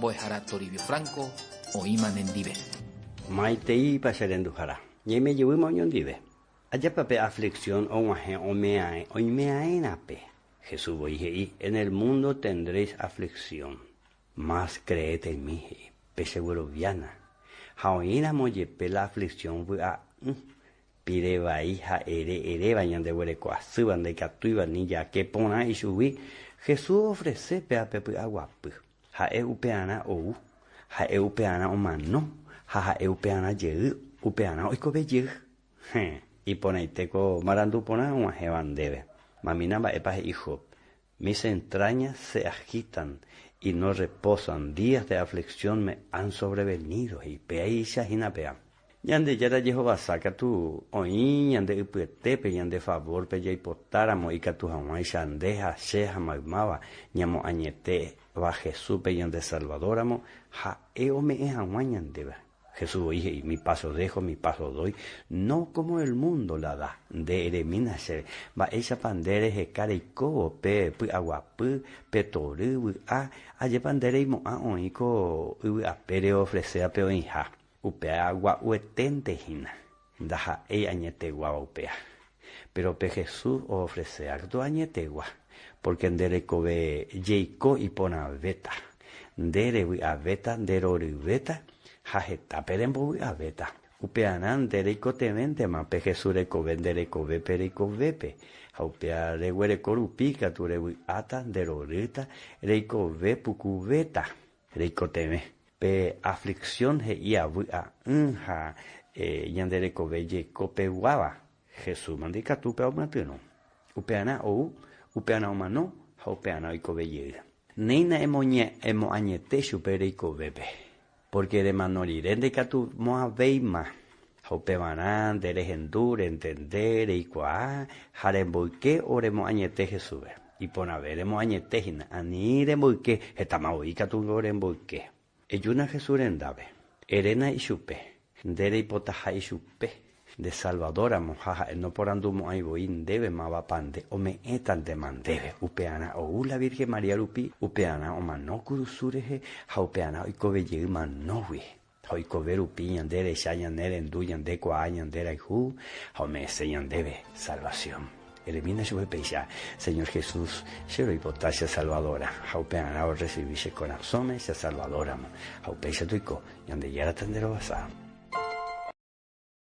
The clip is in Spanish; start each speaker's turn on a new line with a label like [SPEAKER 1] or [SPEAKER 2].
[SPEAKER 1] boejara Toribio Franco o Imanendive.
[SPEAKER 2] Maitei pacharenduhara. Ñeme llevamos ñondive. Allá pape aflicción o guaje o meaenape. Jesús boijei, en el mundo tendréis aflicción. Mas creed en mí, pesegoroviana. Jaoina moyepe la aflicción vua. Pireva hija ere bañan de huerecoa, suban de catuiba ni ya que pona y subí. Jesús ofrece pea pepe aguapu. Ja upeana ou, ja upeana o mano, ja upeana ye, upeana oikobe ye. Y poneiteco marandu pona un jebandebe. Mamina va epa hijo. Mis entrañas se agitan y no reposan. Días de aflicción me han sobrevenido y pea y shahina pea. Yande yara Jehová saca tu oí, yande upuetepe, yande favor pe yay potáramo y que tu jamás yandeja, sheja magmaba, ñamo añete, va Jesús pe yande salvadoramo, ja me es aguañandeba. Jesús dije, y mi paso dejo, mi paso doy, no como el mundo la da, de eremina se, va esa pandere je care y cobo, pe aguapu, pe toru, aye pandere y moa oiko, a pere ofrece a peo hija. Upea agua uetente hina. Daja añetegua upea. Pero pe Jesús ofrece acto añetegua. Porque ndere kobe yeiko y pona veta. Ndere wi aveta, ndere ori veta. Jajeta perembo wi aveta. Upea ndere kotemente ma pe Jesús rekobe ndere kobe pere kobepe. Upea reguere korupika tu rewi ata ndere orita. Reikobe pukuveta. Reikoteme. Pe aflicción he ia a unja yandere cobeye copeguaba Jesús mandica tu pe aumatino upeana o upeana humano ha upeana y cobeye neina emo añete supere y cobebe porque de manoriré de catu moa veima ha upeana de legendure entender y qua haremboike oremo añete Jesús y pona veremos añetejina aniremboike etamaoika tu goremboike. Eyuna Jesús endave, erena y chupe, dere y potaja y chupe, de Salvador mojaja, no por andumo ahí voy, debe mava pande, o me etan de mandebe, upeana, o la Virgen María Lupi, upeana, o mano curusureje, ja upeana, y cobeye manowi, hoy cover upi, yandere, shayan, nerendu, yandeco, ayandera y ju, ja me enseñan debe, salvación. Elimina su pecha, Señor Jesús, cero y potasia salvadora. Jaupeana o recibirse corazón, esa salvadora. Jaupecha tuico, y ande ya la tendero basado.